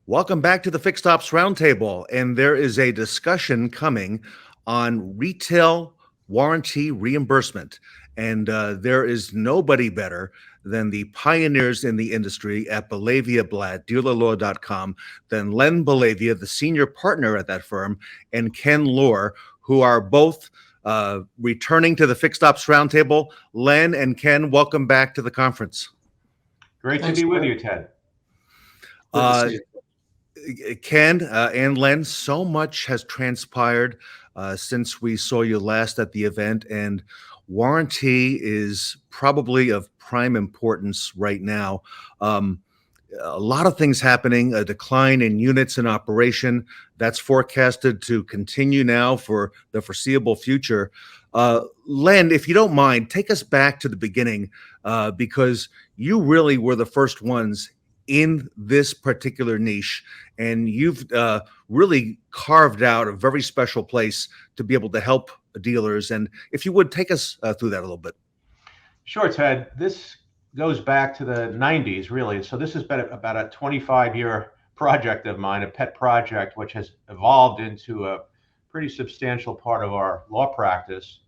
Welcome back to the Fixed Ops Roundtable. And there is a discussion coming on retail warranty reimbursement. And there is nobody better than the pioneers in the industry at Belavia Blatt, dealerlaw.com, than Len Belavia, the senior partner at that firm, and Ken Lohr, who are both returning to the Fixed Ops Roundtable. Len and Ken, welcome back to the conference. Great to Thanks, be with Len. you, Ted. Good to see you. Ken and Len, so much has transpired since we saw you last at the event, and warranty is probably of prime importance right now. A lot of things happening, a decline in units in operation that's forecasted to continue now for the foreseeable future. Len, if you don't mind, take us back to the beginning because you really were the first ones in this particular niche, and you've really carved out a very special place to be able to help dealers. And if you would take us through that a little bit. Sure, Ted. This goes back to the 90s, really. So this has been about a 25-year project of mine, a pet project, which has evolved into a pretty substantial part of our law practice.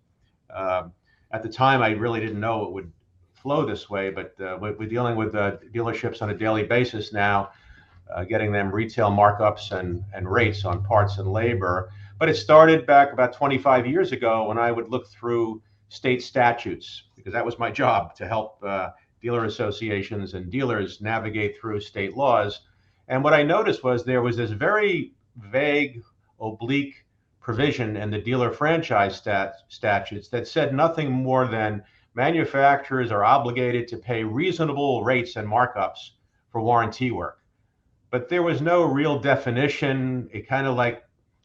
At the time, I really didn't know it would flow this way, but we're dealing with dealerships on a daily basis now, getting them retail markups and rates on parts and labor. But it started back about 25 years ago when I would look through state statutes, because that was my job, to help dealer associations and dealers navigate through state laws. And what I noticed was there was this very vague, oblique provision in the dealer franchise statutes that said nothing more than manufacturers are obligated to pay reasonable rates and markups for warranty work. But there was no real definition. It kind of like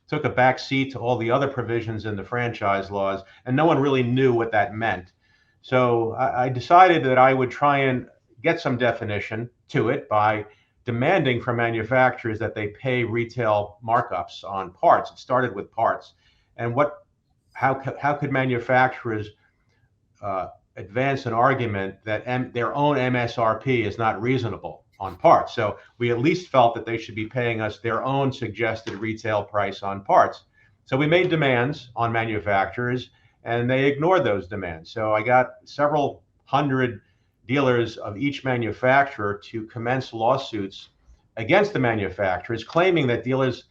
took a back seat to all the other provisions in the franchise laws, and no one really knew what that meant. So I decided that I would try and get some definition to it by demanding from manufacturers that they pay retail markups on parts. It started with parts. And how could manufacturers advance an argument that their own MSRP is not reasonable on parts? So we at least felt that they should be paying us their own suggested retail price on parts. So we made demands on manufacturers, and they ignored those demands. So I got several hundred dealers of each manufacturer to commence lawsuits against the manufacturers, claiming that dealers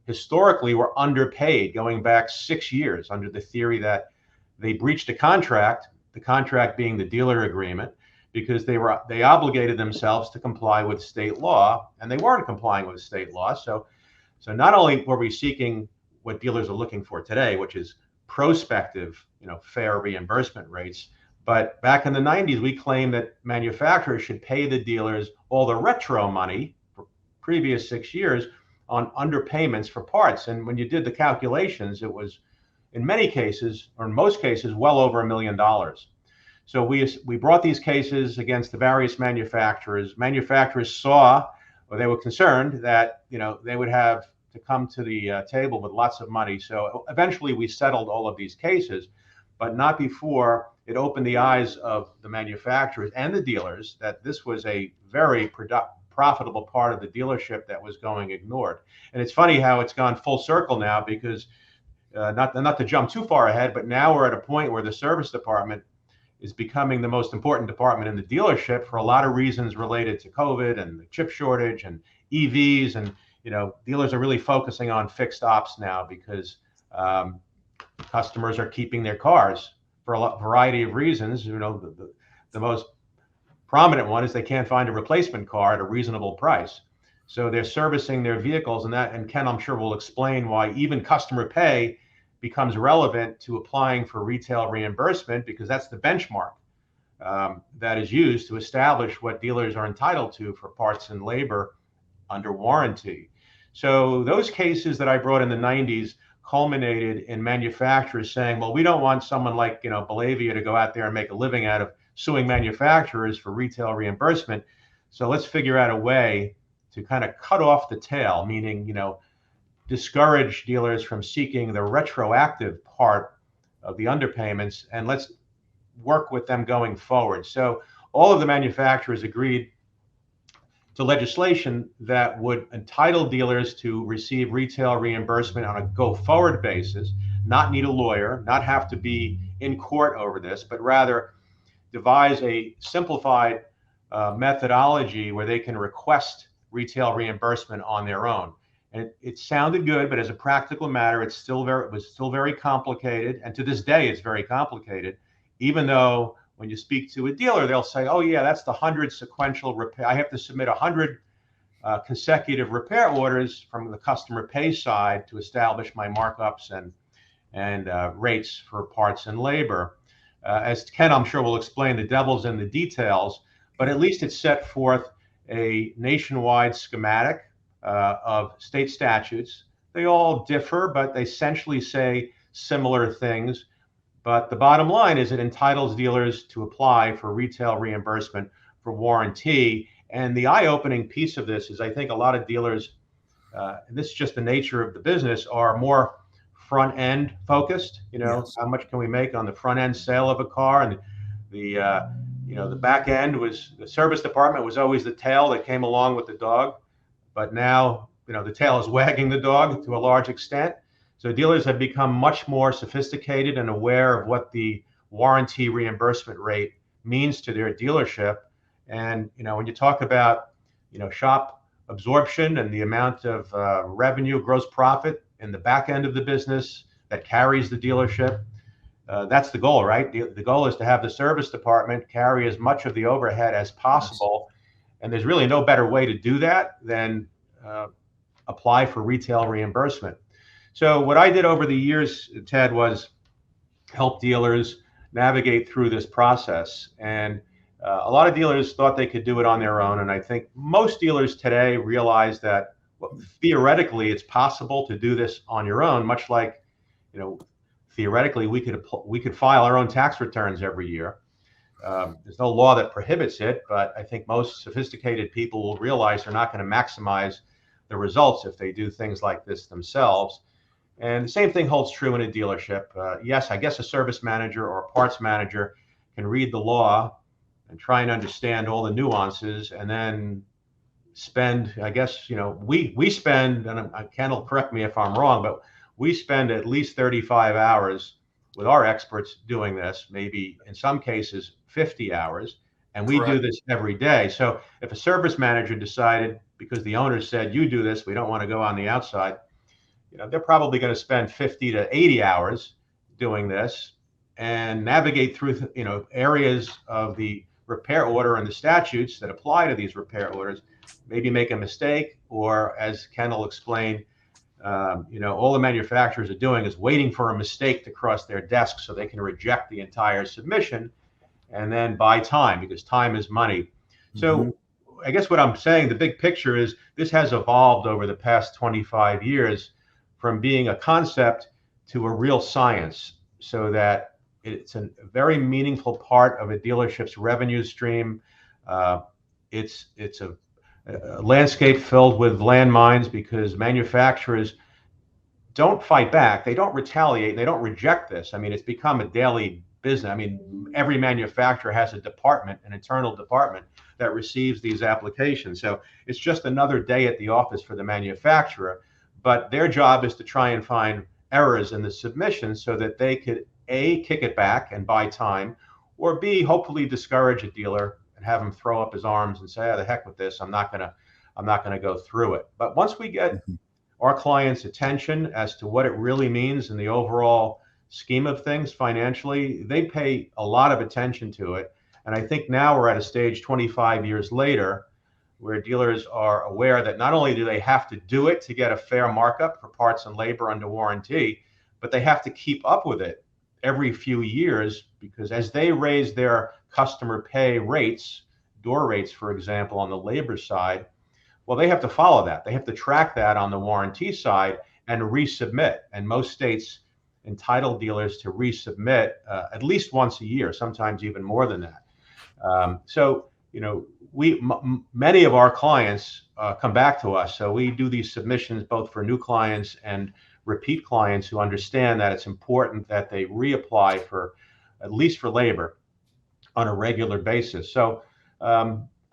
historically were underpaid going back 6 years under the theory that they breached a contract, the contract being the dealer agreement, because they obligated themselves to comply with state law, and they weren't complying with state law. So not only were we seeking what dealers are looking for today, which is prospective, fair reimbursement rates, but back in the 90s, we claimed that manufacturers should pay the dealers all the retro money for previous 6 years on underpayments for parts. And when you did the calculations, it was in many cases, or in most cases, well over $1 million. So we brought these cases against the various manufacturers. Manufacturers saw, or they were concerned that they would have to come to the table with lots of money. So eventually we settled all of these cases, but not before it opened the eyes of the manufacturers and the dealers that this was a very profitable part of the dealership that was going ignored. And it's funny how it's gone full circle now, because not to jump too far ahead, but now we're at a point where the service department is becoming the most important department in the dealership for a lot of reasons related to COVID and the chip shortage and EVs. And dealers are really focusing on fixed ops now because customers are keeping their cars for a variety of reasons. The most prominent one is they can't find a replacement car at a reasonable price. So they're servicing their vehicles, and Ken, I'm sure, will explain why even customer pay becomes relevant to applying for retail reimbursement, because that's the benchmark that is used to establish what dealers are entitled to for parts and labor under warranty. So those cases that I brought in the 90s culminated in manufacturers saying, well, we don't want someone like Belavia to go out there and make a living out of suing manufacturers for retail reimbursement. So let's figure out a way to kind of cut off the tail, meaning discourage dealers from seeking the retroactive part of the underpayments, and let's work with them going forward. So all of the manufacturers agreed to legislation that would entitle dealers to receive retail reimbursement on a go-forward basis, not need a lawyer, not have to be in court over this, but rather devise a simplified methodology where they can request retail reimbursement on their own. And it sounded good, but as a practical matter, it was still very complicated. And to this day, it's very complicated, even though when you speak to a dealer, they'll say, oh yeah, that's the 100 sequential repair. I have to submit 100 consecutive repair orders from the customer pay side to establish my markups and rates for parts and labor. As Ken, I'm sure, will explain, the devil's in the details, but at least it set forth a nationwide schematic of state statutes. They all differ, but they essentially say similar things. But the bottom line is it entitles dealers to apply for retail reimbursement for warranty. And the eye-opening piece of this is I think a lot of dealers, and this is just the nature of the business, are more front-end focused. Yes. How much can we make on the front-end sale of a car? And the back end was the service department was always the tail that came along with the dog. But now, the tail is wagging the dog to a large extent. So dealers have become much more sophisticated and aware of what the warranty reimbursement rate means to their dealership. And, when you talk about, shop absorption and the amount of revenue, gross profit in the back end of the business that carries the dealership, that's the goal, right? The goal is to have the service department carry as much of the overhead as possible. And there's really no better way to do that than apply for retail reimbursement. So what I did over the years, Ted, was help dealers navigate through this process. And a lot of dealers thought they could do it on their own. And I think most dealers today realize that theoretically it's possible to do this on your own, much like, theoretically we could file our own tax returns every year. There's no law that prohibits it, but I think most sophisticated people will realize they're not going to maximize the results if they do things like this themselves. And the same thing holds true in a dealership. Yes, I guess a service manager or a parts manager can read the law and try and understand all the nuances, and then spend, I guess, we spend, and Ken will correct me if I'm wrong, but we spend at least 35 hours with our experts doing this, maybe in some cases 50 hours, and we do this every day. So if a service manager decided, because the owner said, you do this, we don't want to go on the outside, they're probably going to spend 50 to 80 hours doing this and navigate through, areas of the repair order and the statutes that apply to these repair orders, maybe make a mistake, or as Ken will explain, all the manufacturers are doing is waiting for a mistake to cross their desk so they can reject the entire submission and then buy time, because time is money. So I guess what I'm saying, the big picture is this has evolved over the past 25 years from being a concept to a real science, so that it's a very meaningful part of a dealership's revenue stream. It's a landscape filled with landmines, because manufacturers don't fight back. They don't retaliate. They don't reject this. I mean, it's become a daily business. I mean, every manufacturer has a department, an internal department that receives these applications. So it's just another day at the office for the manufacturer. But their job is to try and find errors in the submission so that they could A, kick it back and buy time, or B, hopefully discourage a dealer and have him throw up his arms and say, oh, the heck with this, I'm not gonna go through it. But once we get our clients' attention as to what it really means in the overall scheme of things financially, they pay a lot of attention to it. And I think now we're at a stage 25 years later where dealers are aware that not only do they have to do it to get a fair markup for parts and labor under warranty, but they have to keep up with it every few years, because as they raise their customer pay rates, door rates, for example, on the labor side, well, they have to follow that. They have to track that on the warranty side and resubmit. And most states entitle dealers to resubmit at least once a year, sometimes even more than that. So, many of our clients come back to us. So we do these submissions both for new clients and repeat clients who understand that it's important that they reapply for, at least for labor, on a regular basis. So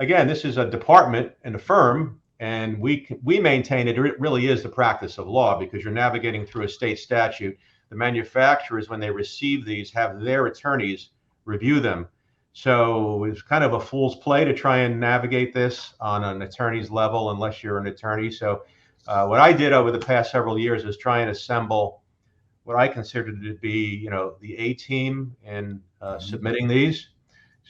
again, this is a department in a firm, and we maintain it really is the practice of law because you're navigating through a state statute. The manufacturers, when they receive these, have their attorneys review them. So it's kind of a fool's play to try and navigate this on an attorney's level unless you're an attorney. So what I did over the past several years is try and assemble what I consider to be, the A team in submitting these.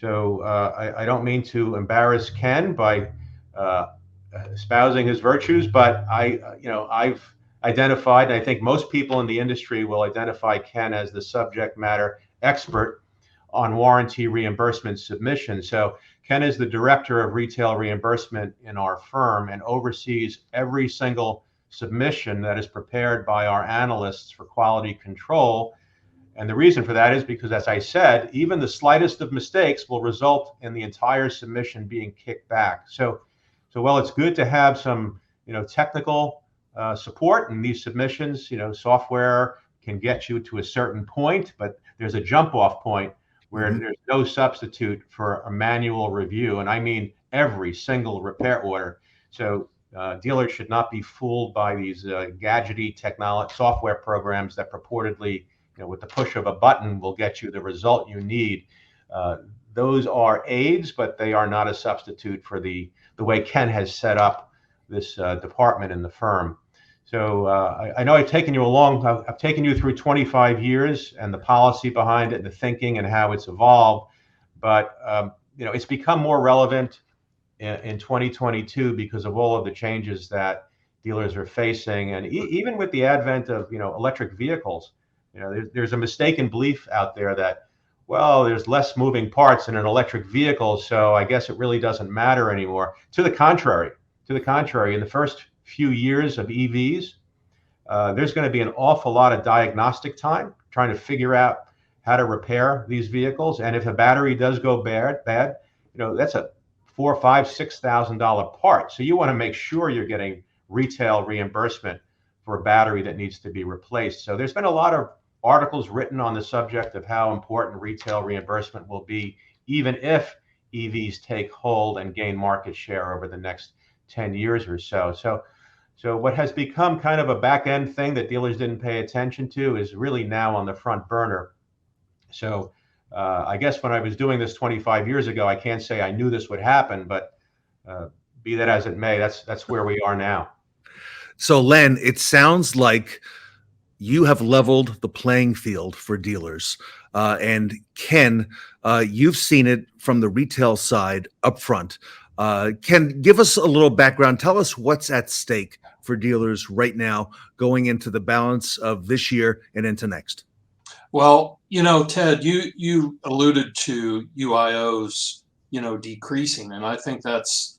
So I don't mean to embarrass Ken by espousing his virtues, but I've identified, and I think most people in the industry will identify Ken as the subject matter expert on warranty reimbursement submission. So Ken is the director of retail reimbursement in our firm and oversees every single submission that is prepared by our analysts for quality control. And the reason for that is because, as I said, even the slightest of mistakes will result in the entire submission being kicked back. So while it's good to have some, technical support in these submissions, software can get you to a certain point, but there's a jump-off point where there's no substitute for a manual review, and I mean every single repair order. So dealers should not be fooled by these gadgety technology software programs that purportedly, with the push of a button, will get you the result you need. Those are aids, but they are not a substitute for the way Ken has set up this department in the firm. So I know I've taken you through 25 years and the policy behind it, and the thinking and how it's evolved. But it's become more relevant in 2022 because of all of the changes that dealers are facing, and even with the advent of electric vehicles. There's a mistaken belief out there that, well, there's less moving parts in an electric vehicle, so I guess it really doesn't matter anymore. To the contrary, in the first few years of EVs, there's going to be an awful lot of diagnostic time trying to figure out how to repair these vehicles. And if a battery does go bad, that's a $4,000, $5,000, $6,000 part. So you want to make sure you're getting retail reimbursement for a battery that needs to be replaced. So there's been a lot of articles written on the subject of how important retail reimbursement will be, even if EVs take hold and gain market share over the next 10 years or so. So what has become kind of a back end thing that dealers didn't pay attention to is really now on the front burner. So I guess when I was doing this 25 years ago, I can't say I knew this would happen, but be that as it may, that's where we are now. So Len, it sounds like you have leveled the playing field for dealers. And Ken, you've seen it from the retail side up front. Ken, give us a little background. Tell us what's at stake for dealers right now going into the balance of this year and into next. Well, Ted, you alluded to UIOs, decreasing, and I think that's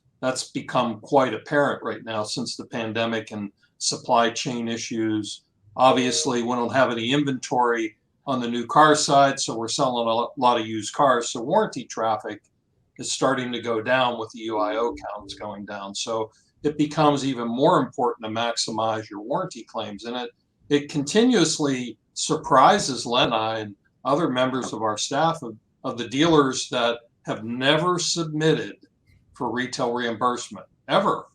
become quite apparent right now since the pandemic and supply chain issues. Obviously, we don't have any inventory on the new car side, so we're selling a lot of used cars. So warranty traffic is starting to go down with the UIO counts going down. So it becomes even more important to maximize your warranty claims. And it continuously surprises Len and I and other members of our staff of the dealers that have never submitted for retail reimbursement ever.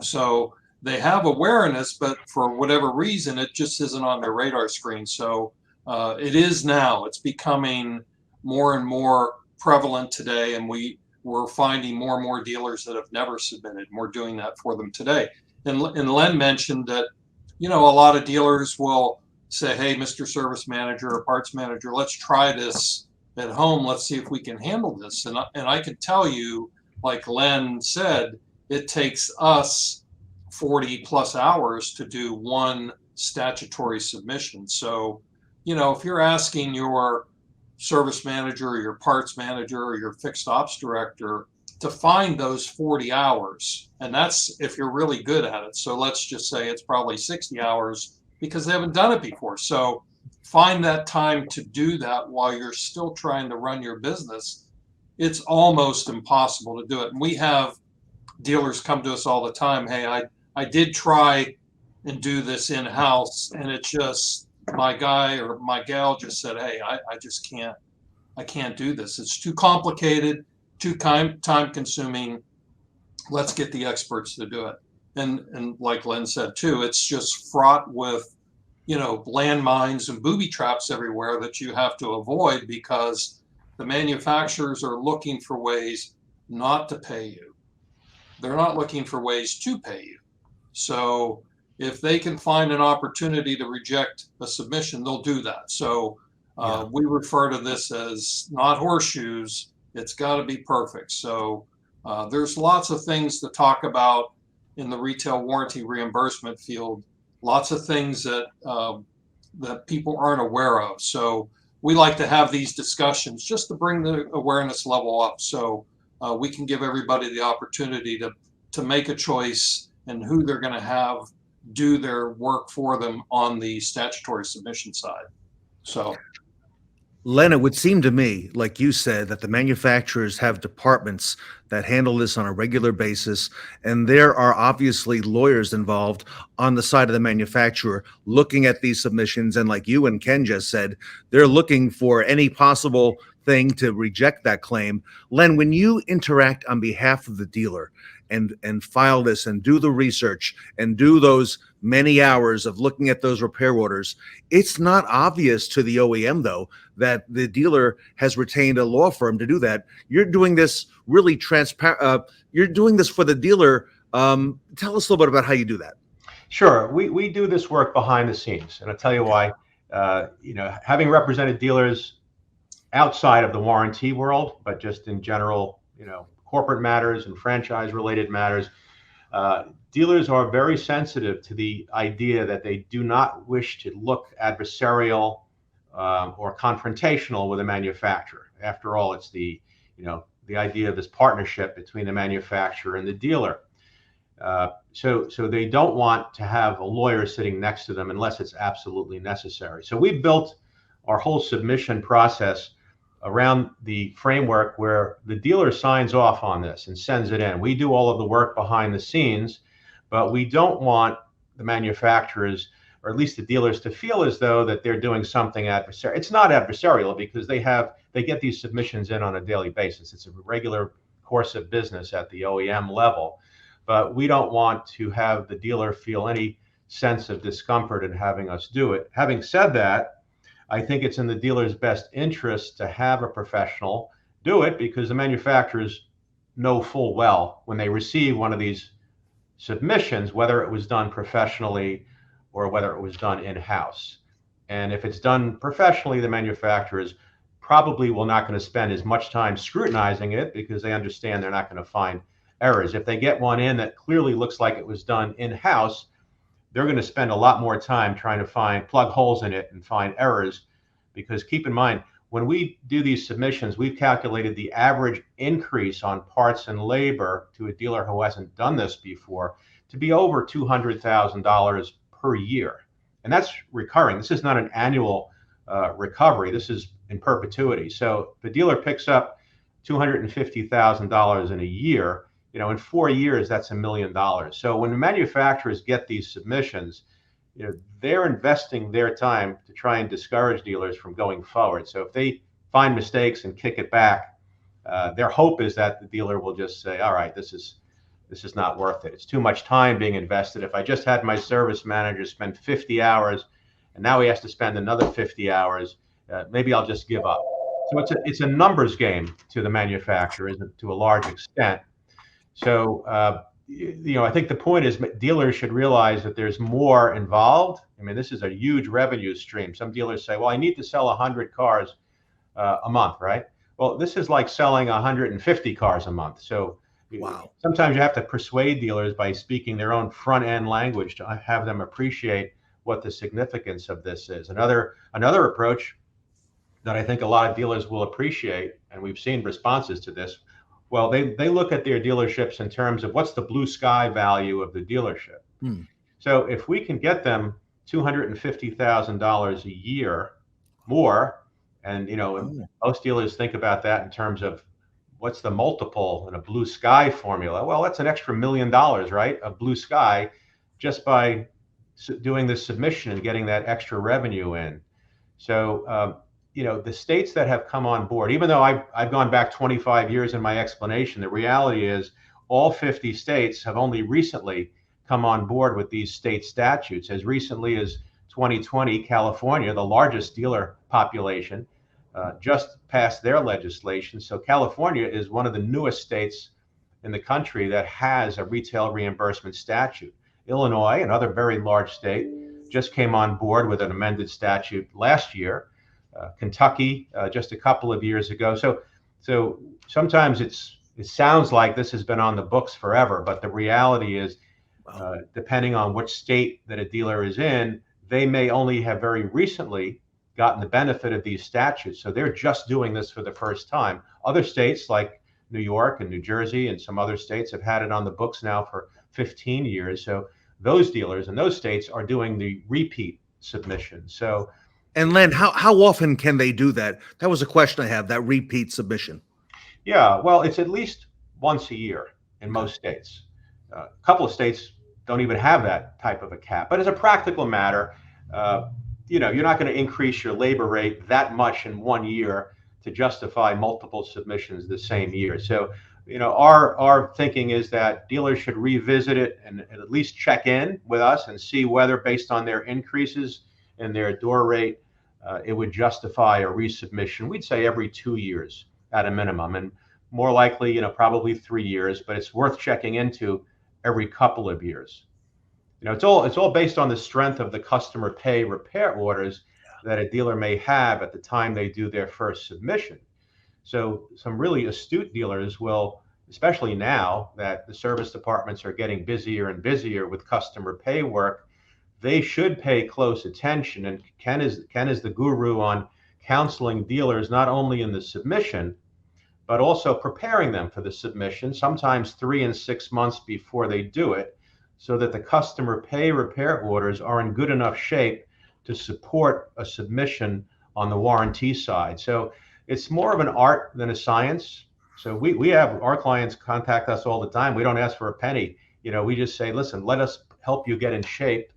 So they have awareness, but for whatever reason, it just isn't on their radar screen. So it is now. It's becoming more and more prevalent today, and we're finding more and more dealers that have never submitted, and we're doing that for them today. And Len mentioned that, a lot of dealers will say, hey, Mr. Service Manager or Parts Manager, let's try this at home. Let's see if we can handle this. And I can tell you, like Len said, it takes us 40 plus hours to do one statutory submission. So, if you're asking your service manager or your parts manager or your fixed ops director to find those 40 hours, and that's if you're really good at it. So let's just say it's probably 60 hours because they haven't done it before. So find that time to do that while you're still trying to run your business. It's almost impossible to do it. And we have dealers come to us all the time. Hey, I did try and do this in-house, and it's just my guy or my gal just said, hey, I just can't do this. It's too complicated, too time consuming, let's get the experts to do it. And like Len said too, it's just fraught with, landmines and booby traps everywhere that you have to avoid because the manufacturers are looking for ways not to pay you. They're not looking for ways to pay you. So if they can find an opportunity to reject a submission, they'll do that. So we refer to this as not horseshoes. It's got to be perfect. So there's lots of things to talk about in the retail warranty reimbursement field. Lots of things that that people aren't aware of. So we like to have these discussions just to bring the awareness level up, so we can give everybody the opportunity to make a choice and who they're going to have do their work for them on the statutory submission side. So, Len, it would seem to me, like you said, that the manufacturers have departments that handle this on a regular basis, and there are obviously lawyers involved on the side of the manufacturer looking at these submissions. And like you and Ken just said, they're looking for any possible thing to reject that claim. Len, when you interact on behalf of the dealer and file this and do the research and do those many hours of looking at those repair orders, it's not obvious to the OEM, though, that the dealer has retained a law firm to do that. You're doing this really transparent. You're doing this for the dealer. Tell us a little bit about how you do that. Sure. We do this work behind the scenes, and I'll tell you why. Having represented dealers outside of the warranty world, but just in general, corporate matters and franchise related matters, dealers are very sensitive to the idea that they do not wish to look adversarial or confrontational with a manufacturer. After all, it's the idea of this partnership between the manufacturer and the dealer. So they don't want to have a lawyer sitting next to them unless it's absolutely necessary. So we built our whole submission process around the framework where the dealer signs off on this and sends it in. We do all of the work behind the scenes, but we don't want the manufacturers, or at least the dealers, to feel as though that they're doing something adversarial. It's not adversarial because they get these submissions in on a daily basis. It's a regular course of business at the OEM level, but we don't want to have the dealer feel any sense of discomfort in having us do it. Having said that, I think it's in the dealer's best interest to have a professional do it, because the manufacturers know full well when they receive one of these submissions whether it was done professionally or whether it was done in-house. And if it's done professionally, the manufacturers probably will not going to spend as much time scrutinizing it because they understand they're not going to find errors. If they get one in that clearly looks like it was done in-house, they're going to spend a lot more time trying to plug holes in it and find errors, because keep in mind, when we do these submissions, we've calculated the average increase on parts and labor to a dealer who hasn't done this before to be over $200,000 per year. And that's recurring. This is not an annual recovery. This is in perpetuity. So the dealer picks up $250,000 in a year. In 4 years, that's $1 million. So when the manufacturers get these submissions, they're investing their time to try and discourage dealers from going forward. So if they find mistakes and kick it back, their hope is that the dealer will just say, all right, this is not worth it. It's too much time being invested. If I just had my service manager spend 50 hours and now he has to spend another 50 hours, maybe I'll just give up. So it's a numbers game to the manufacturers to a large extent. So, I think the point is dealers should realize that there's more involved. I mean, this is a huge revenue stream. Some dealers say, well, I need to sell 100 cars a month, right? Well, this is like selling 150 cars a month. So Wow. Sometimes you have to persuade dealers by speaking their own front end language to have them appreciate what the significance of this is. Another approach that I think a lot of dealers will appreciate, and we've seen responses to this, well, they look at their dealerships in terms of what's the blue sky value of the dealership. So if we can get them $250,000 a year more, and most dealers think about that in terms of what's the multiple in a blue sky formula. Well, that's an extra $1 million, right, of blue sky, just by doing this submission and getting that extra revenue in. So the states that have come on board, even though I've gone back 25 years in my explanation, the reality is all 50 states have only recently come on board with these state statutes. As recently as 2020, California, the largest dealer population, just passed their legislation. So California is one of the newest states in the country that has a retail reimbursement statute. Illinois, another very large state, just came on board with an amended statute last year. Kentucky, just a couple of years ago. So sometimes it sounds like this has been on the books forever, but the reality is, depending on which state that a dealer is in, they may only have very recently gotten the benefit of these statutes. So they're just doing this for the first time. Other states like New York and New Jersey and some other states have had it on the books now for 15 years. So those dealers in those states are doing the repeat submission. So, and Len, how often can they do that? That was a question I have, that repeat submission. Yeah, well, it's at least once a year in most states. A couple of states don't even have that type of a cap. But as a practical matter, you're not going to increase your labor rate that much in 1 year to justify multiple submissions the same year. So, our thinking is that dealers should revisit it and at least check in with us and see whether, based on their increases in their door rate, it would justify a resubmission. We'd say every 2 years at a minimum, and more likely, probably 3 years, but it's worth checking into every couple of years. It's all based on the strength of the customer pay repair orders that a dealer may have at the time they do their first submission. So some really astute dealers will, especially now that the service departments are getting busier and busier with customer pay work, they should pay close attention. And Ken is the guru on counseling dealers, not only in the submission, but also preparing them for the submission, sometimes 3 and 6 months before they do it, so that the customer pay repair orders are in good enough shape to support a submission on the warranty side. So it's more of an art than a science. So we have our clients contact us all the time. We don't ask for a penny. We just say, listen, let us help you get in shape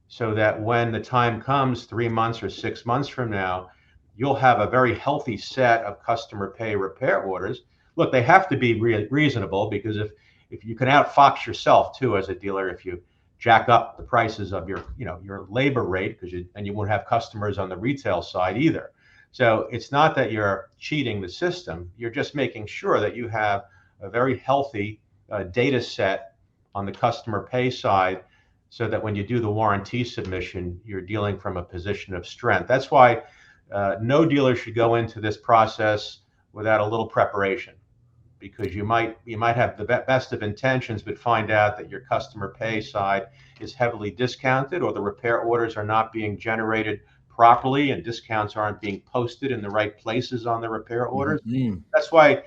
so that when the time comes 3 months or 6 months from now, you'll have a very healthy set of customer pay repair orders. Look, they have to be reasonable, because if you can outfox yourself too as a dealer, if you jack up the prices of your labor rate, and you won't have customers on the retail side either. So it's not that you're cheating the system. You're just making sure that you have a very healthy data set on the customer pay side, so that when you do the warranty submission, you're dealing from a position of strength. That's why no dealer should go into this process without a little preparation, because you might have the best of intentions, but find out that your customer pay side is heavily discounted, or the repair orders are not being generated properly, and discounts aren't being posted in the right places on the repair orders. Mm-hmm. That's why,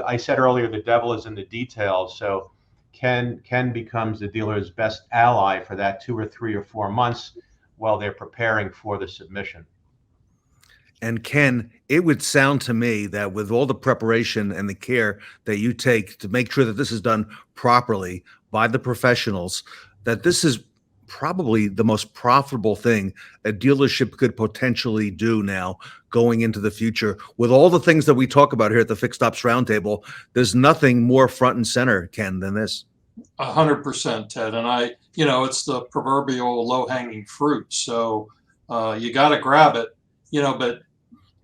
I said earlier, the devil is in the details. So Ken becomes the dealer's best ally for that 2 or 3 or 4 months while they're preparing for the submission. And Ken, it would sound to me that with all the preparation and the care that you take to make sure that this is done properly by the professionals, that this is probably the most profitable thing a dealership could potentially do now going into the future. With all the things that we talk about here at the Fixed Ops Roundtable, there's nothing more front and center, Ken, than this. 100%, Ted. And it's the proverbial low-hanging fruit. So you got to grab it, but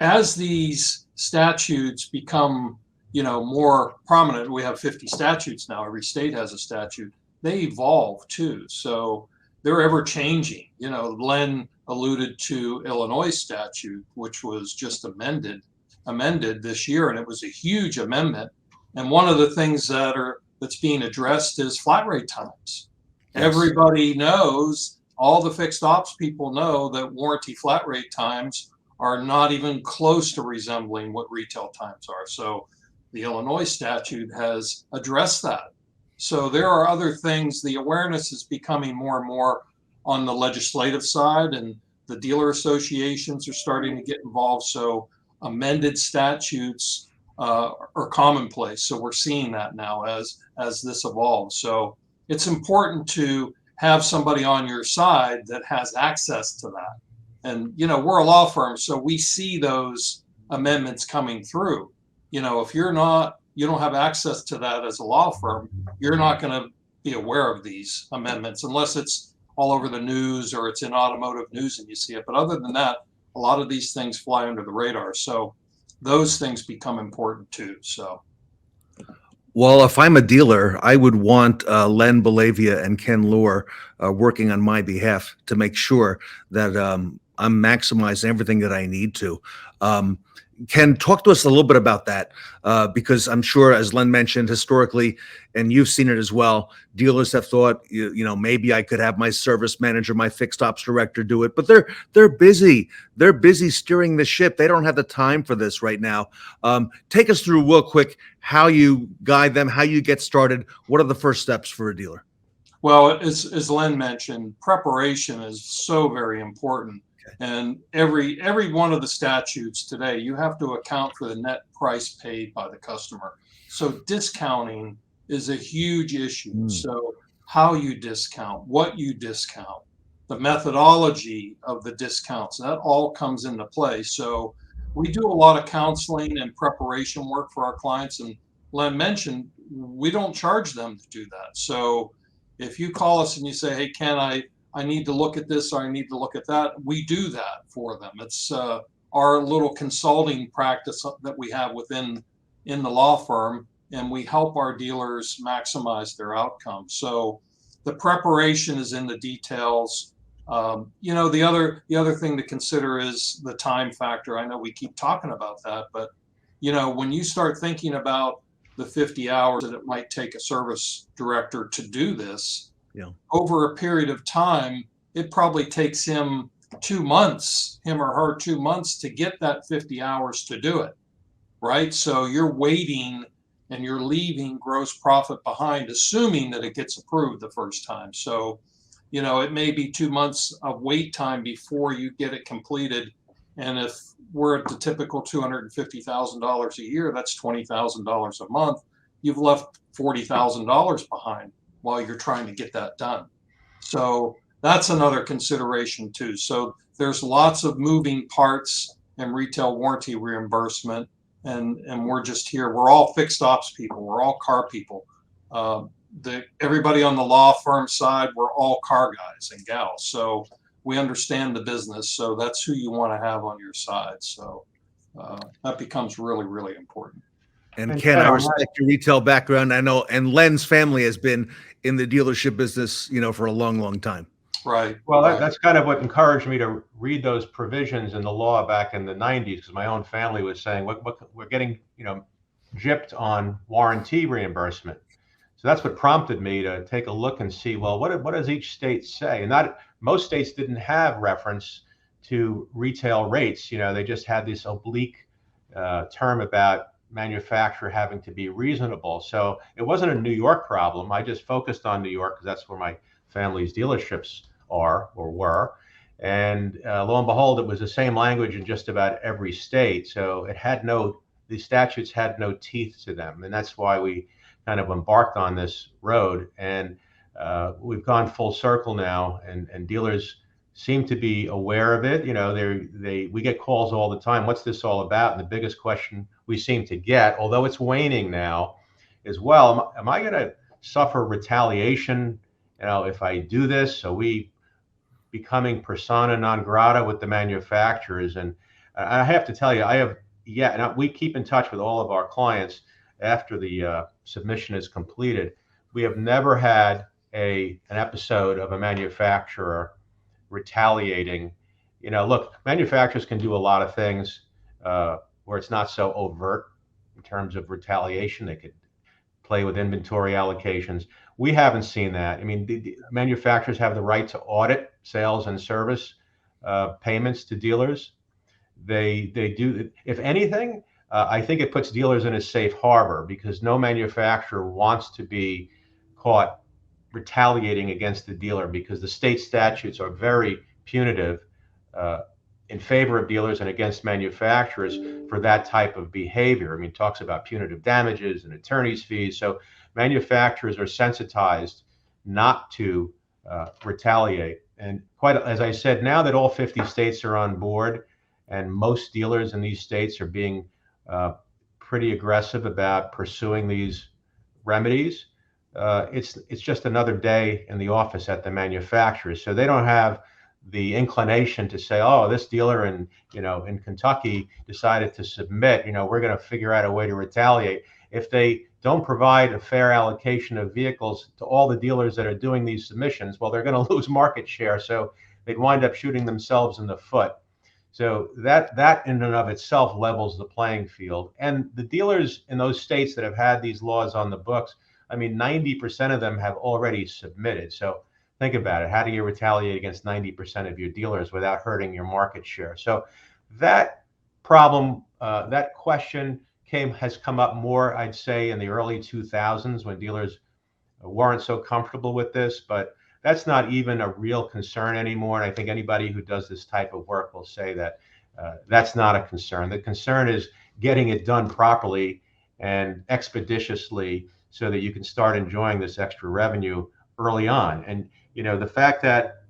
as these statutes become, more prominent, we have 50 statutes now. Every state has a statute. They evolve too. So they're ever changing. Len alluded to Illinois statute, which was just amended this year, and it was a huge amendment. And one of the things that's being addressed is flat rate times. Yes. Everybody knows, all the fixed ops people know, that warranty flat rate times are not even close to resembling what retail times are. So the Illinois statute has addressed that. So there are other things. The awareness is becoming more and more on the legislative side, and the dealer associations are starting to get involved. So amended statutes are commonplace. So we're seeing that now as this evolves. So it's important to have somebody on your side that has access to that. And, we're a law firm, so we see those amendments coming through. If you're not, you don't have access to that as a law firm, you're not going to be aware of these amendments unless it's all over the news or it's in automotive news and you see it. But other than that, a lot of these things fly under the radar. So those things become important too. So. Well, if I'm a dealer, I would want Len Belavia and Ken Lure working on my behalf to make sure that I'm maximizing everything that I need to. Ken, talk to us a little bit about that, because I'm sure, as Len mentioned, historically, and you've seen it as well, dealers have thought, maybe I could have my service manager, my fixed ops director do it, but they're busy. They're busy steering the ship. They don't have the time for this right now. Take us through real quick how you guide them, how you get started. What are the first steps for a dealer? Well, as Len mentioned, preparation is so very important. And every one of the statutes today, you have to account for the net price paid by the customer. So discounting is a huge issue. So how you discount, what you discount, the methodology of the discounts, that all comes into play. So we do a lot of counseling and preparation work for our clients. And Len mentioned, we don't charge them to do that. So if you call us and you say, hey, Ken, I need to look at this or I need to look at that, we do that for them. It's our little consulting practice that we have in the law firm, and we help our dealers maximize their outcomes. So the preparation is in the details. The other thing to consider is the time factor. I know we keep talking about that, but when you start thinking about the 50 hours that it might take a service director to do this, over a period of time, it probably takes him 2 months, him or her 2 months to get that 50 hours to do it, right? So you're waiting and you're leaving gross profit behind, assuming that it gets approved the first time. So, it may be 2 months of wait time before you get it completed. And if we're at the typical $250,000 a year, that's $20,000 a month. You've left $40,000 behind while you're trying to get that done. So that's another consideration too. So there's lots of moving parts in retail warranty reimbursement, and we're just here. We're all fixed ops people. We're all car people. Everybody on the law firm side, we're all car guys and gals. So we understand the business. So that's who you want to have on your side. So that becomes really, really important. And Ken, I respect your retail background. I know, and Len's family has been in the dealership business, for a long, long time. Right. Well, that's kind of what encouraged me to read those provisions in the law back in the 90s, because my own family was saying, what we're getting, gypped on warranty reimbursement. So that's what prompted me to take a look and see, well, what does each state say? And most states didn't have reference to retail rates. They just had this oblique term about manufacturer having to be reasonable. So it wasn't a New York problem. I just focused on New York because that's where my family's dealerships are or were. And lo and behold, it was the same language in just about every state. So the statutes had no teeth to them. And that's why we kind of embarked on this road. And we've gone full circle now, and dealers seem to be aware of it. We get calls all the time. What's this all about? And the biggest question we seem to get, although it's waning now, is, well, am I going to suffer retaliation, if I do this? So we becoming persona non grata with the manufacturers. And I have to tell you, and we keep in touch with all of our clients after the submission is completed. We have never had an episode of a manufacturer retaliating. Look, manufacturers can do a lot of things where it's not so overt in terms of retaliation. They could play with inventory allocations. We haven't seen that. I mean, the manufacturers have the right to audit sales and service payments to dealers. They do. If anything, I think it puts dealers in a safe harbor, because no manufacturer wants to be caught retaliating against the dealer, because the state statutes are very punitive in favor of dealers and against manufacturers for that type of behavior. I mean, it talks about punitive damages and attorney's fees. So manufacturers are sensitized not to retaliate. And quite as I said, now that all 50 states are on board and most dealers in these states are being pretty aggressive about pursuing these remedies. It's just another day in the office at the manufacturers, so they don't have the inclination to say, "Oh, this dealer in Kentucky decided to submit. We're going to figure out a way to retaliate." If they don't provide a fair allocation of vehicles to all the dealers that are doing these submissions, well, they're going to lose market share. So they'd wind up shooting themselves in the foot. So that in and of itself levels the playing field. And the dealers in those states that have had these laws on the books, I mean, 90% of them have already submitted. So think about it. How do you retaliate against 90% of your dealers without hurting your market share? So that problem, that question has come up more, I'd say, in the early 2000s when dealers weren't so comfortable with this, but that's not even a real concern anymore. And I think anybody who does this type of work will say that that's not a concern. The concern is getting it done properly and expeditiously so that you can start enjoying this extra revenue early on. And, the fact that,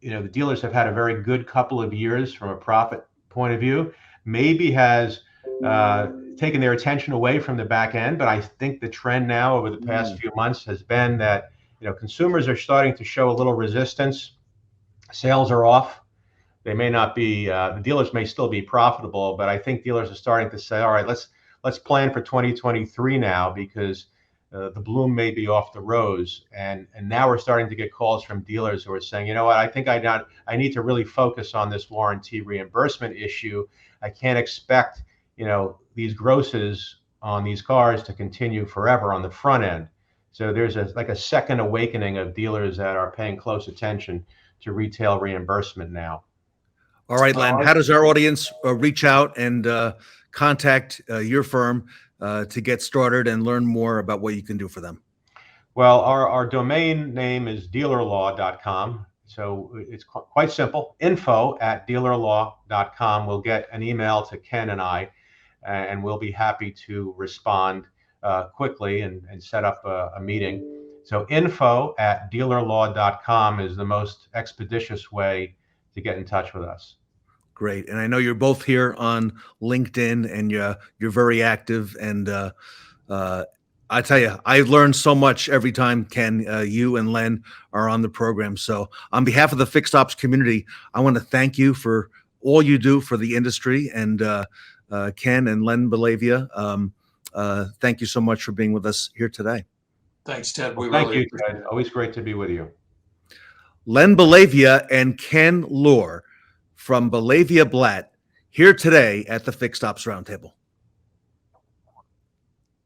the dealers have had a very good couple of years from a profit point of view, maybe has taken their attention away from the back end. But I think the trend now over the past few months has been that consumers are starting to show a little resistance. Sales are off. They may not be. The dealers may still be profitable, but I think dealers are starting to say, "All right, let's plan for 2023 now because the bloom may be off the rose." And now we're starting to get calls from dealers who are saying, "You know what? I think I need to really focus on this warranty reimbursement issue. I can't expect these grosses on these cars to continue forever on the front end." So there's a second awakening of dealers that are paying close attention to retail reimbursement now. All right, Len, how does our audience reach out and contact your firm to get started and learn more about what you can do for them? Well, our domain name is dealerlaw.com. So it's quite simple. info@dealerlaw.com. We'll get an email to Ken and I, and we'll be happy to respond quickly and set up a meeting. So info@dealerlaw.com is the most expeditious way to get in touch with us. Great. And I know you're both here on LinkedIn and you're very active. And I tell you, I learn so much every time, Ken, you and Len are on the program. So on behalf of the Fixed Ops community, I want to thank you for all you do for the industry. And Ken and Len Belavia, thank you so much for being with us here today. Thanks, Ted. Thank you, Ted. Always great to be with you. Len Belavia and Ken Lohr from Belavia Blatt here today at the Fixed Ops Roundtable.